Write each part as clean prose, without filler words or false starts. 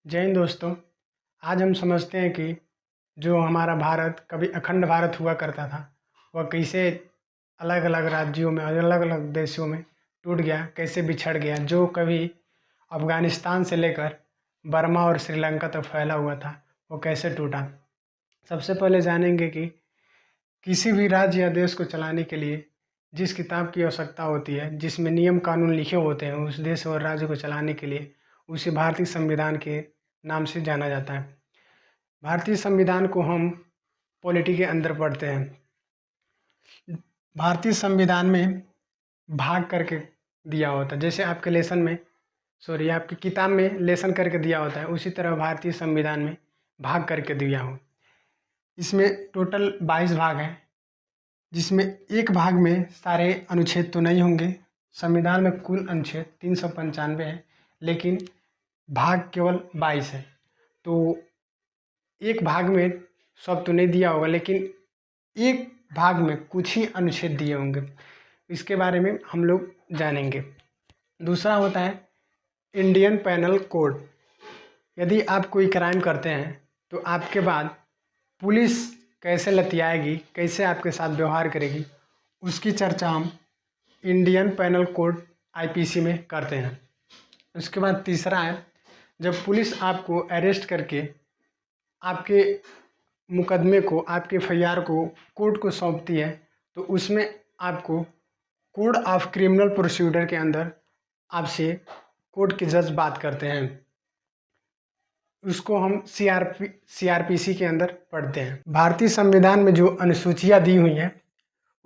जय हिंद दोस्तों। आज हम समझते हैं कि जो हमारा भारत कभी अखंड भारत हुआ करता था वह कैसे अलग अलग राज्यों में और अलग अलग देशों में टूट गया, कैसे बिछड़ गया। जो कभी अफ़गानिस्तान से लेकर बर्मा और श्रीलंका तक फैला हुआ था वो कैसे टूटा। सबसे पहले जानेंगे कि किसी भी राज्य या देश को चलाने के लिए जिस किताब की आवश्यकता होती है, जिसमें नियम कानून लिखे होते हैं, उस देश और राज्य को चलाने के लिए उसे भारतीय संविधान के नाम से जाना जाता है। भारतीय संविधान को हम पॉलिटी के अंदर पढ़ते हैं। भारतीय संविधान में भाग करके दिया होता है, जैसे आपके आपकी किताब में लेसन करके दिया होता है, उसी तरह भारतीय संविधान में भाग करके दिया हो। इसमें टोटल 22 भाग हैं, जिसमें एक भाग में सारे अनुच्छेद तो नहीं होंगे। संविधान में कुल अनुच्छेद 395 है, लेकिन भाग केवल 22 है। तो एक भाग में सब तो नहीं दिया होगा, लेकिन एक भाग में कुछ ही अनुच्छेद दिए होंगे। इसके बारे में हम लोग जानेंगे। दूसरा होता है इंडियन पेनल कोड। यदि आप कोई क्राइम करते हैं तो आपके बाद पुलिस कैसे लतियाएगी, कैसे आपके साथ व्यवहार करेगी, उसकी चर्चा हम इंडियन पेनल कोड आईपीसी में करते हैं। उसके बाद तीसरा है, जब पुलिस आपको अरेस्ट करके आपके मुकदमे को, आपके एफआईआर को कोर्ट को सौंपती है, तो उसमें आपको कोड ऑफ क्रिमिनल प्रोसीजर के अंदर आपसे कोर्ट के जज बात करते हैं। उसको हम सीआरपीसी के अंदर पढ़ते हैं। भारतीय संविधान में जो अनुसूचियाँ दी हुई हैं,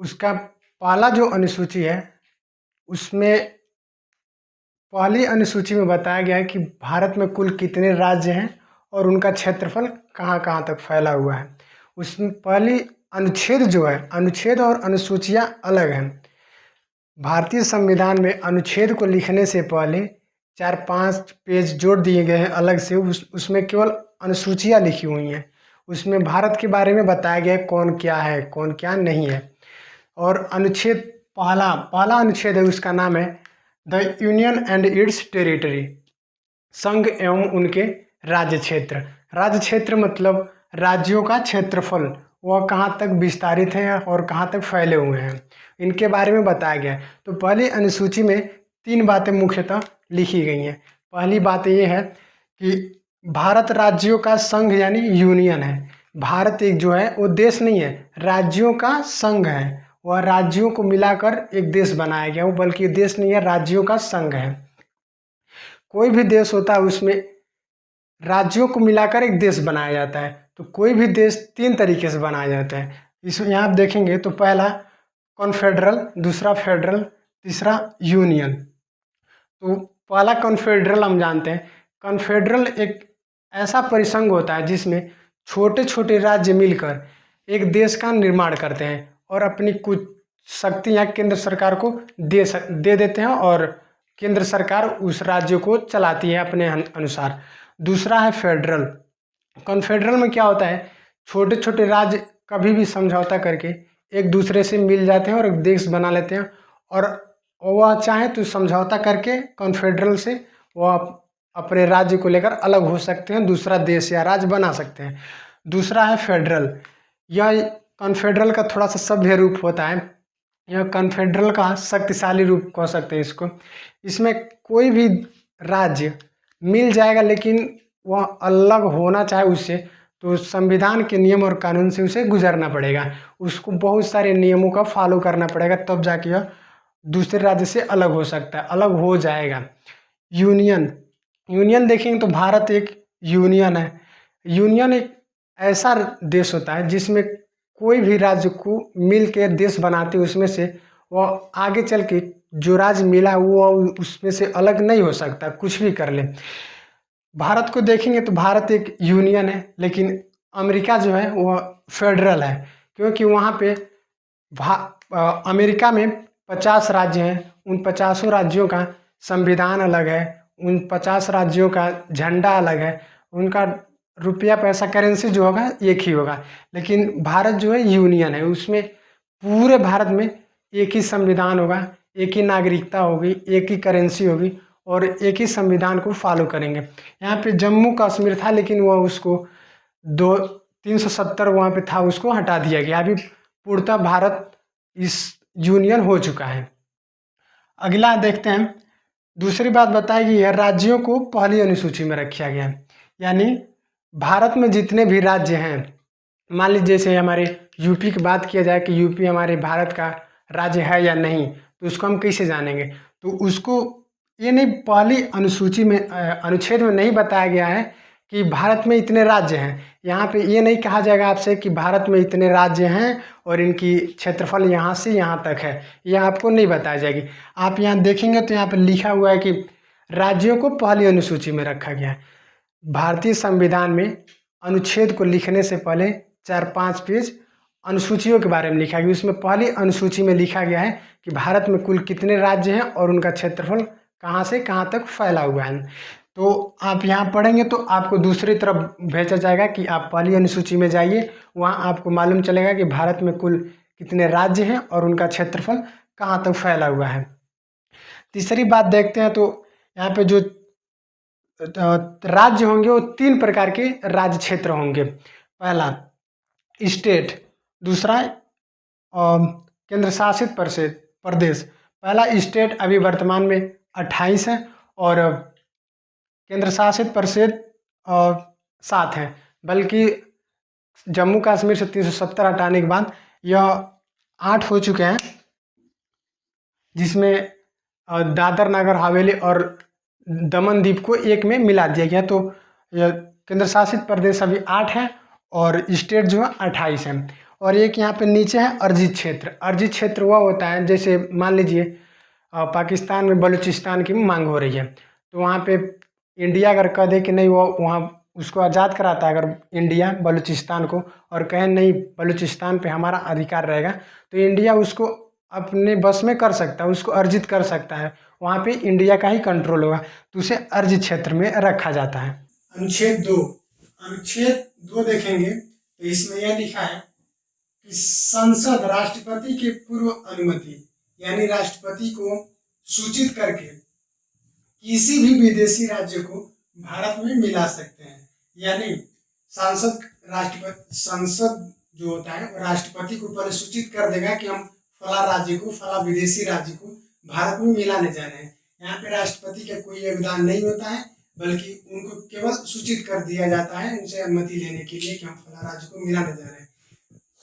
उसका पहला जो अनुसूची है, उसमें पहली अनुसूची में बताया गया है कि भारत में कुल कितने राज्य हैं और उनका क्षेत्रफल कहाँ कहाँ तक फैला हुआ है। उसमें पहली अनुच्छेद जो है, अनुच्छेद और अनुसूचियाँ अलग हैं। भारतीय संविधान में अनुच्छेद को लिखने से पहले 4-5 पेज जोड़ दिए गए हैं अलग से। उसमें केवल अनुसूचियाँ लिखी हुई हैं। उसमें भारत के बारे में बताया गया है कौन क्या है, कौन क्या नहीं है। और अनुच्छेद पहला अनुच्छेद है, उसका नाम है the union and it's territory. संघ एवं उनके राज्य क्षेत्र। राज्य क्षेत्र मतलब राज्यों का क्षेत्रफल, वह कहाँ तक विस्तारित है और कहाँ तक फैले हुए हैं, इनके बारे में बताया गया है। तो पहली अनुसूची में 3 बातें मुख्यतः लिखी गई हैं। पहली बात ये है कि भारत राज्यों का संघ यानी यूनियन है। भारत एक जो है वो देश नहीं है, राज्यों का संघ है। वह राज्यों को मिलाकर एक देश बनाया गया हो, बल्कि देश नहीं है, राज्यों का संघ है। कोई भी देश होता है उसमें राज्यों को मिलाकर एक देश बनाया जाता है। तो कोई भी देश 3 तरीके से बनाया जाता है। इसमें यहाँ आप देखेंगे तो पहला कॉन्फेडरल, दूसरा फेडरल, तीसरा यूनियन। तो पहला कॉन्फेडरल हम जानते हैं। कॉन्फेडरल एक ऐसा परिसंघ होता है जिसमें छोटे छोटे राज्य मिलकर एक देश का निर्माण करते हैं और अपनी कुछ शक्तियाँ केंद्र सरकार को दे देते हैं, और केंद्र सरकार उस राज्य को चलाती है अपने अनुसार। दूसरा है फेडरल। कॉन्फेडरल में क्या होता है, छोटे छोटे राज्य कभी भी समझौता करके एक दूसरे से मिल जाते हैं और एक देश बना लेते हैं, और वह चाहे तो समझौता करके कॉन्फेडरल से वह अपने राज्य को लेकर अलग हो सकते हैं, दूसरा देश या राज्य बना सकते हैं। दूसरा है फेडरल। यह कॉन्फेडरल का थोड़ा सा सभ्य रूप होता है। यह कॉन्फेडरल का शक्तिशाली रूप कह सकते हैं इसको। इसमें कोई भी राज्य मिल जाएगा, लेकिन वह अलग होना चाहे उससे, तो संविधान के नियम और कानून से उसे गुजरना पड़ेगा। उसको बहुत सारे नियमों का फॉलो करना पड़ेगा, तब जाके यह दूसरे राज्य से अलग हो सकता है, अलग हो जाएगा। यूनियन देखेंगे तो भारत एक यूनियन है। यूनियन एक ऐसा देश होता है जिसमें कोई भी राज्य को मिल के देश बनाते, उसमें से वह आगे चल के जो राज्य मिला वो उसमें से अलग नहीं हो सकता, कुछ भी कर ले। भारत को देखेंगे तो भारत एक यूनियन है, लेकिन अमेरिका जो है वह फेडरल है, क्योंकि वहाँ पे अमेरिका में 50 राज्य हैं। उन 50 राज्यों का संविधान अलग है, उन 50 राज्यों का झंडा अलग है, उनका रुपया पैसा करेंसी जो होगा एक ही होगा। लेकिन भारत जो है यूनियन है, उसमें पूरे भारत में एक ही संविधान होगा, एक ही नागरिकता होगी, एक ही करेंसी होगी, और एक ही संविधान को फॉलो करेंगे। यहाँ पे जम्मू कश्मीर था, लेकिन वह उसको 370 वहाँ पे था, उसको हटा दिया गया। अभी पूर्णतः भारत इस यूनियन हो चुका है। अगला देखते हैं। दूसरी बात बताई गई है, राज्यों को पहली अनुसूची में रखा गया है। यानी भारत में जितने भी राज्य हैं, मान लीजिए जैसे हमारे यूपी की बात किया जाए कि यूपी हमारे भारत का राज्य है या नहीं, तो उसको हम कैसे जानेंगे? तो उसको ये नहीं, पहली अनुसूची में अनुच्छेद में नहीं बताया गया है कि भारत में इतने राज्य हैं। यहाँ पे ये नहीं कहा जाएगा आपसे कि भारत में इतने राज्य हैं और इनकी क्षेत्रफल यहाँ से यहाँ तक है, ये आपको नहीं बताया जाएगी। आप यहाँ देखेंगे तो यहाँ पे लिखा हुआ है कि राज्यों को पहली अनुसूची में रखा गया है। भारतीय संविधान में अनुच्छेद को लिखने से पहले 4-5 पेज अनुसूचियों के बारे में लिखा गया। उसमें पहली अनुसूची में लिखा गया है कि भारत में कुल कितने राज्य हैं और उनका क्षेत्रफल कहाँ से कहाँ तक फैला हुआ है। तो आप यहाँ पढ़ेंगे तो आपको दूसरी तरफ भेजा जाएगा कि आप पहली अनुसूची में जाइए, वहाँ आपको मालूम चलेगा कि भारत में कुल कितने राज्य हैं और उनका क्षेत्रफल कहाँ तक फैला हुआ है। तीसरी बात देखते हैं, तो यहाँ पे जो राज्य होंगे वो 3 प्रकार के राज्य क्षेत्र होंगे। पहला स्टेट, दूसरा केंद्र शासित प्रदेश। पहला स्टेट अभी वर्तमान में 28 है और केंद्र शासित प्रदेश 7 है, बल्कि जम्मू कश्मीर से 370 हटाने के बाद यह 8 हो चुके हैं, जिसमें दादर नगर हवेली और दमन द्वीप को एक में मिला दिया गया। तो केंद्र शासित प्रदेश अभी 8 है और स्टेट जो है 28 है। और एक यहाँ पे नीचे है अर्जित क्षेत्र। अर्जित क्षेत्र वह होता है, जैसे मान लीजिए पाकिस्तान में बलूचिस्तान की मांग हो रही है, तो वहाँ पे इंडिया अगर कह दे कि नहीं, वो वहाँ उसको आज़ाद कराता है अगर इंडिया बलूचिस्तान को, और कहे नहीं बलूचिस्तान पे हमारा अधिकार रहेगा, तो इंडिया उसको अपने बस में कर सकता है, उसको अर्जित कर सकता है, वहाँ पे इंडिया का ही कंट्रोल होगा, तो उसे अर्जित क्षेत्र में रखा जाता है। अनुच्छेद 2 देखेंगे तो इसमें यह लिखा है कि संसद राष्ट्रपति के पूर्व अनुमति, यानी राष्ट्रपति को सूचित करके किसी भी विदेशी राज्य को भारत में मिला सकते हैं। यानी संसद जो होता है वो राष्ट्रपति को पहले सूचित कर देगा कि हम फला राज्य को, फला विदेशी राज्य को भारत में मिलाने जा रहे हैं। यहाँ पे राष्ट्रपति का कोई योगदान नहीं होता है, बल्कि उनको केवल सूचित कर दिया जाता है उनसे अनुमति लेने के लिए कि हम फला राज्य को मिलाने जा रहे हैं।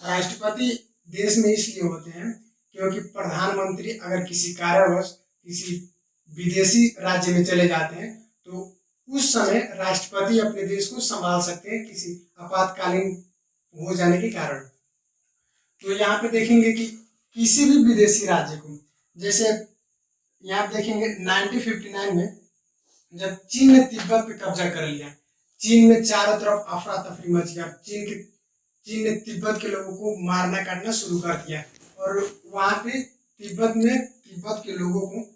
राष्ट्रपति देश में इसलिए होते हैं क्योंकि प्रधानमंत्री अगर किसी कारणवश किसी विदेशी राज्य में चले जाते हैं तो उस समय राष्ट्रपति अपने देश को संभाल सकते हैं किसी आपातकालीन हो जाने के कारण। तो यहाँ पे देखेंगे कि किसी भी विदेशी राज्य को, जैसे यहाँ देखेंगे 1959 में जब चीन ने तिब्बत पे कब्जा कर लिया, चीन में चारों तरफ अफरा तफरी मच गया, चीन ने तिब्बत के लोगों को मारना काटना शुरू कर दिया, और वहाँ पे तिब्बत के लोगों को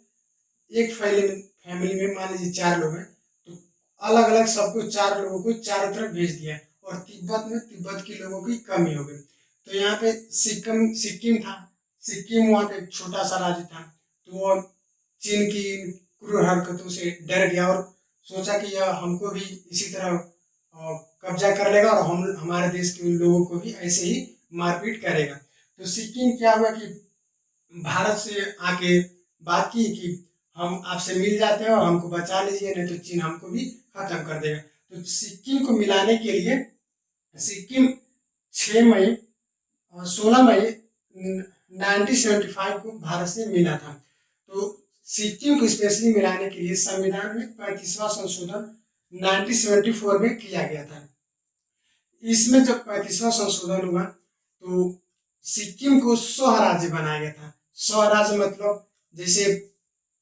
एक फैमिली में मान लीजिए 4 लोग हैं, तो अलग अलग सबको 4 लोगों को चारों तरफ भेज दिया, और तिब्बत के लोगों की कमी हो गई। तो यहाँ पे सिक्किम था, सिक्किम वहाँ पे एक छोटा सा राज्य था, तो वो चीन की क्रूर हरकतों से डर गया और सोचा कि यह हमको भी इसी तरह कब्जा कर लेगा और हमारे देश के लोगों को भी ऐसे ही मारपीट करेगा। तो सिक्किम क्या हुआ कि भारत से आके बात की कि हम आपसे मिल जाते हैं और हमको बचा लीजिए, नहीं तो चीन हमको भी खत्म कर देगा। तो सिक्किम को मिलाने के लिए सिक्किम 16 मई 1975 को भारत से मिला था। तो सिक्किम को स्पेशली मिलाने के लिए संविधान में 35वां संशोधन 1974 में किया गया था। इसमें जब 35वां संशोधन हुआ तो सिक्किम को स्वराज्य बनाया गया था। स्वराज्य मतलब जैसे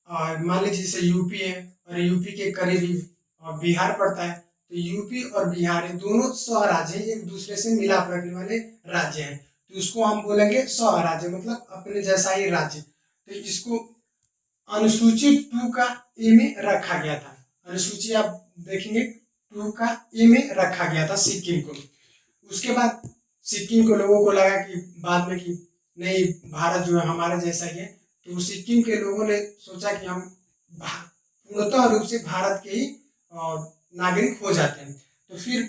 मान लीजिए जैसे यूपी है और यूपी के करीब ही बिहार पड़ता है, तो यूपी और बिहार दोनों स्वराज्य हैं, एक दूसरे से मिलाप रखने वाले राज्य हैं, तो उसको हम बोलेंगे स्वराज्य, मतलब अपने जैसा ही राज्य। तो इसको अनुसूची 2 का ए में रखा गया था। अनुसूची आप देखेंगे 2 का ए में रखा गया था सिक्किम को। उसके बाद सिक्किम को लोगों को लगा कि बाद में कि नहीं भारत जो है हमारे जैसा ही है, तो सिक्किम के लोगों ने सोचा कि हम पूर्णतः रूप से भारत के ही नागरिक हो जाते हैं। तो फिर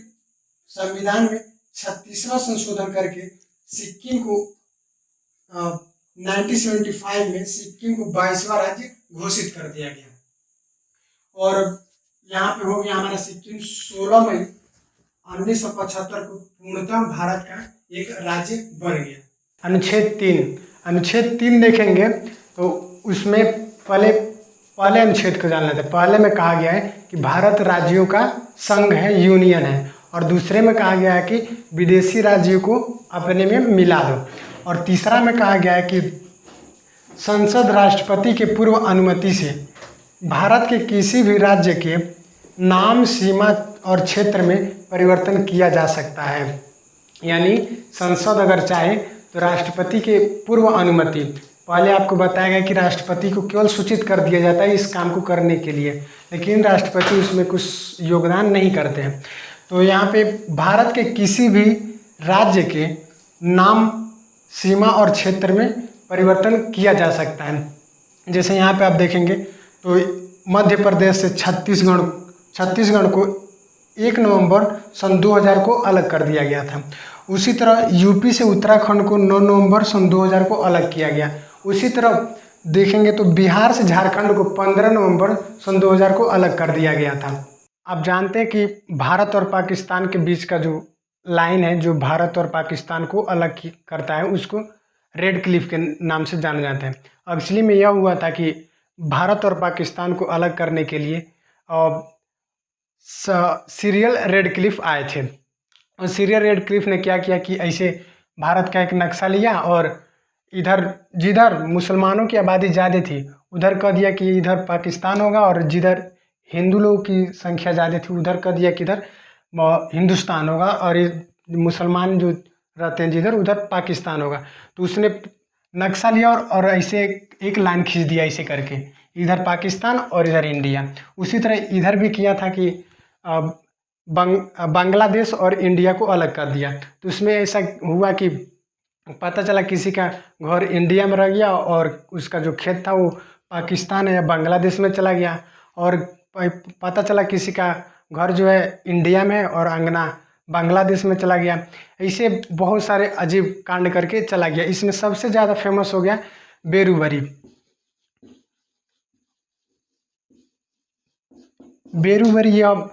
संविधान में 36वां संशोधन करके सिक्किम को 1975 में सिक्किम को 22वां राज्य घोषित कर दिया गया। और यहाँ पे हो गया हमारा सिक्किम 16 मई 1975 को पूर्णतः भारत का एक राज्य बन गया। अनुच्छेद 3 देखेंगे तो उसमें पहले अनुच्छेद को जान लेते हैं। पहले में कहा गया है कि भारत राज्यों का संघ है, यूनियन है, और दूसरे में कहा गया है कि विदेशी राज्यों को अपने में मिला दो, और तीसरा में कहा गया है कि संसद राष्ट्रपति के पूर्व अनुमति से भारत के किसी भी राज्य के नाम, सीमा और क्षेत्र में परिवर्तन किया जा सकता है। यानी संसद अगर चाहे तो राष्ट्रपति के पूर्व अनुमति, पहले आपको बताया गया कि राष्ट्रपति को केवल सूचित कर दिया जाता है इस काम को करने के लिए, लेकिन राष्ट्रपति उसमें कुछ योगदान नहीं करते हैं। तो यहाँ पे भारत के किसी भी राज्य के नाम, सीमा और क्षेत्र में परिवर्तन किया जा सकता है। जैसे यहाँ पे आप देखेंगे तो मध्य प्रदेश से छत्तीसगढ़ को 1 नवंबर सन 2000 को अलग कर दिया गया था। उसी तरह यूपी से उत्तराखंड को 9 नवंबर सन 2000 को अलग किया गया। उसी तरह देखेंगे तो बिहार से झारखंड को 15 नवंबर सन 2000 को अलग कर दिया गया था। आप जानते हैं कि भारत और पाकिस्तान के बीच का जो लाइन है, जो भारत और पाकिस्तान को अलग करता है, उसको रेड क्लिफ के नाम से जाना जाता है। एक्चुअली में यह हुआ था कि भारत और पाकिस्तान को अलग करने के लिए सीरियल रेड क्लिफ आए थे। और सीरियल रेड क्लिफ ने क्या किया कि ऐसे भारत का एक नक्शा लिया और इधर जिधर मुसलमानों की आबादी ज़्यादा थी उधर कह दिया कि इधर पाकिस्तान होगा, और जिधर हिंदू लोगों की संख्या ज़्यादा थी उधर कह दिया कि इधर हिंदुस्तान होगा, और मुसलमान जो रहते हैं जिधर उधर पाकिस्तान होगा। तो उसने नक्शा लिया और ऐसे एक लाइन खींच दिया ऐसे करके, इधर पाकिस्तान और इधर इंडिया। उसी तरह इधर भी किया था कि बांग्लादेश और इंडिया को अलग कर दिया। तो उसमें ऐसा हुआ कि पता चला किसी का घर इंडिया में रह गया और उसका जो खेत था वो पाकिस्तान या बांग्लादेश में चला गया, और पता चला किसी का घर जो है इंडिया में और अंगना बांग्लादेश में चला गया। ऐसे बहुत सारे अजीब कांड करके चला गया। इसमें सबसे ज़्यादा फेमस हो गया बेरुवरी। यह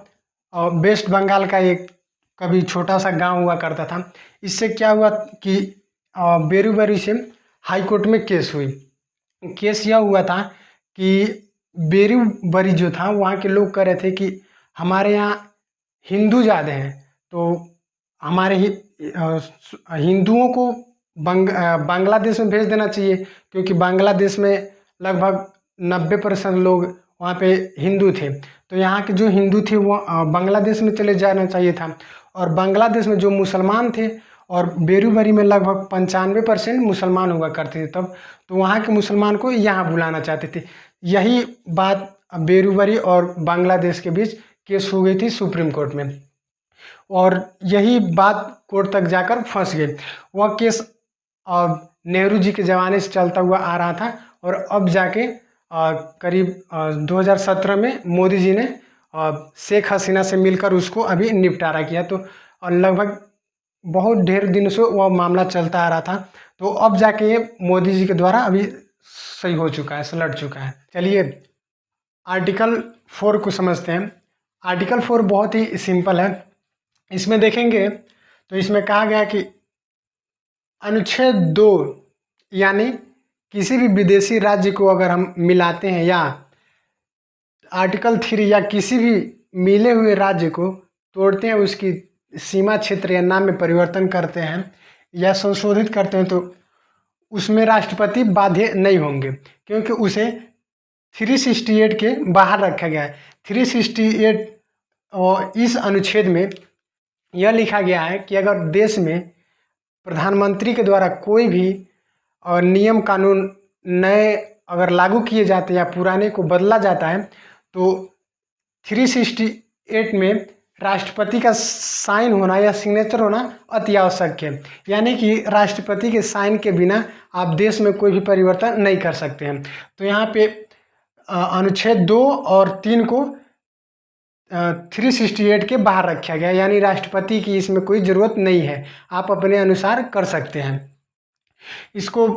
वेस्ट बंगाल का एक कभी छोटा सा गांव हुआ करता था। इससे क्या हुआ कि बेरुवरी से हाई कोर्ट में केस हुई। केस यह हुआ था कि बेरुवरी जो था वहाँ के लोग कह रहे थे कि हमारे यहाँ हिंदू ज़्यादा हैं, तो हमारे हिंदुओं को बांग्लादेश में भेज देना चाहिए, क्योंकि बांग्लादेश में लगभग 90% लोग वहाँ पे हिंदू थे। तो यहाँ के जो हिंदू थे वो बांग्लादेश में चले जाना चाहिए था, और बांग्लादेश में जो मुसलमान थे, और बेरुवरी में लगभग 95% मुसलमान हुआ करते थे तब, तो वहाँ के मुसलमान को यहाँ बुलाना चाहते थे। यही बात बेरुवरी और बांग्लादेश के बीच केस हो गई थी सुप्रीम कोर्ट में, और यही बात कोर्ट तक जाकर फंस गई। वह केस नेहरू जी के ज़माने से चलता हुआ आ रहा था, और अब जाके करीब 2017 में मोदी जी ने शेख हसीना से मिलकर उसको अभी निपटारा किया। तो लगभग बहुत ढेर दिनों से वह मामला चलता आ रहा था, तो अब जाके ये मोदी जी के द्वारा अभी सही हो चुका है, सुलट चुका है। चलिए आर्टिकल 4 को समझते हैं। आर्टिकल 4 बहुत ही सिंपल है। इसमें देखेंगे तो इसमें कहा गया कि अनुच्छेद 2 यानी किसी भी विदेशी राज्य को अगर हम मिलाते हैं, या आर्टिकल 3 या किसी भी मिले हुए राज्य को तोड़ते हैं, उसकी सीमा, क्षेत्र या नाम में परिवर्तन करते हैं या संशोधित करते हैं, तो उसमें राष्ट्रपति बाध्य नहीं होंगे, क्योंकि उसे 368 के बाहर रखा गया है। 368 और इस अनुच्छेद में यह लिखा गया है कि अगर देश में प्रधानमंत्री के द्वारा कोई भी नियम कानून नए अगर लागू किए जाते हैं या पुराने को बदला जाता है, तो 368 में राष्ट्रपति का साइन होना या सिग्नेचर होना अति आवश्यक है। यानी कि राष्ट्रपति के साइन के बिना आप देश में कोई भी परिवर्तन नहीं कर सकते हैं। तो यहाँ पे अनुच्छेद 2 और 3 को 368 के बाहर रखा गया, यानी राष्ट्रपति की इसमें कोई ज़रूरत नहीं है, आप अपने अनुसार कर सकते हैं। इसको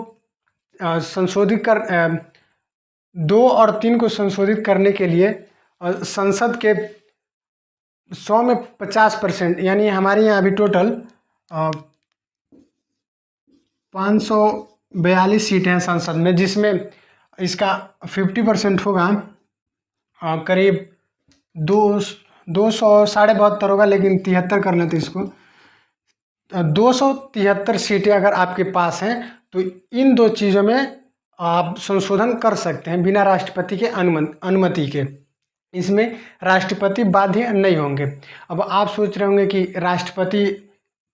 संशोधित कर 2 और 3 को संशोधित करने के लिए संसद के 100 में 50%, यानी हमारे यहाँ अभी टोटल 542 सीटें हैं संसद में, जिसमें इसका 50% होगा, करीब 200 साढ़े 72 होगा, लेकिन 73 कर लेते इसको। 273 सीटें अगर आपके पास हैं तो इन दो चीज़ों में आप संशोधन कर सकते हैं बिना राष्ट्रपति के अनुमति के। इसमें राष्ट्रपति बाध्य नहीं होंगे। अब आप सोच रहे होंगे कि राष्ट्रपति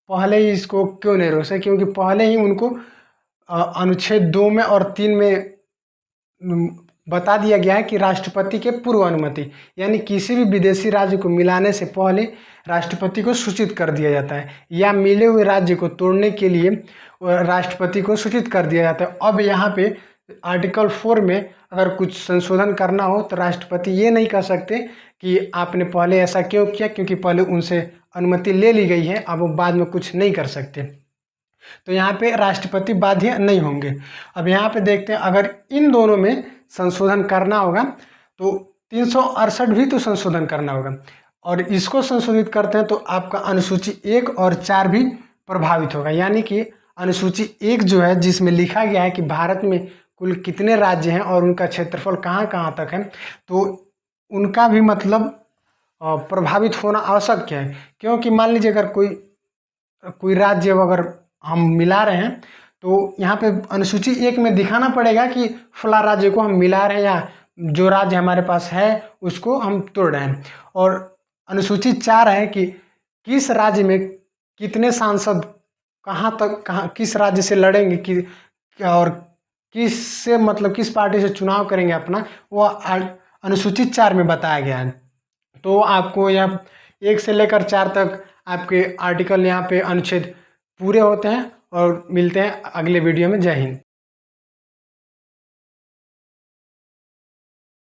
पहले ही इसको क्यों नहीं रोक सके, क्योंकि पहले ही उनको अनुच्छेद 2 में और 3 में बता दिया गया है कि राष्ट्रपति के पूर्व अनुमति, यानी किसी भी विदेशी राज्य को मिलाने से पहले राष्ट्रपति को सूचित कर दिया जाता है, या मिले हुए राज्य को तोड़ने के लिए राष्ट्रपति को सूचित कर दिया जाता है। अब यहाँ पे आर्टिकल 4 में अगर कुछ संशोधन करना हो तो राष्ट्रपति ये नहीं कह सकते कि आपने पहले ऐसा क्यों किया, क्योंकि पहले उनसे अनुमति ले ली गई है, अब वो बाद में कुछ नहीं कर सकते। तो यहाँ पे राष्ट्रपति बाध्य नहीं होंगे। अब यहाँ पे देखते हैं, अगर इन दोनों में संशोधन करना होगा तो 368 भी तो संशोधन करना होगा, और इसको संशोधित करते हैं तो आपका अनुसूची 1 और 4 भी प्रभावित होगा। यानी कि अनुसूची 1 जो है, जिसमें लिखा गया है कि भारत में कुल कितने राज्य हैं और उनका क्षेत्रफल कहाँ कहाँ तक है, तो उनका भी मतलब प्रभावित होना आवश्यक है। क्योंकि मान लीजिए अगर कोई राज्य अगर हम मिला रहे हैं तो यहाँ पे अनुसूची 1 में दिखाना पड़ेगा कि फला राज्य को हम मिला रहे हैं, या जो राज्य हमारे पास है उसको हम तोड़ रहे हैं। और अनुसूची 4 है कि किस राज्य में कितने सांसद कहाँ किस राज्य से लड़ेंगे कि और किस से मतलब किस पार्टी से चुनाव करेंगे अपना, वो अनुसूची 4 में बताया गया है। तो आपको यहाँ 1 से लेकर 4 तक आपके आर्टिकल यहाँ पे अनुच्छेद पूरे होते हैं। और मिलते हैं अगले वीडियो में। जय हिंद।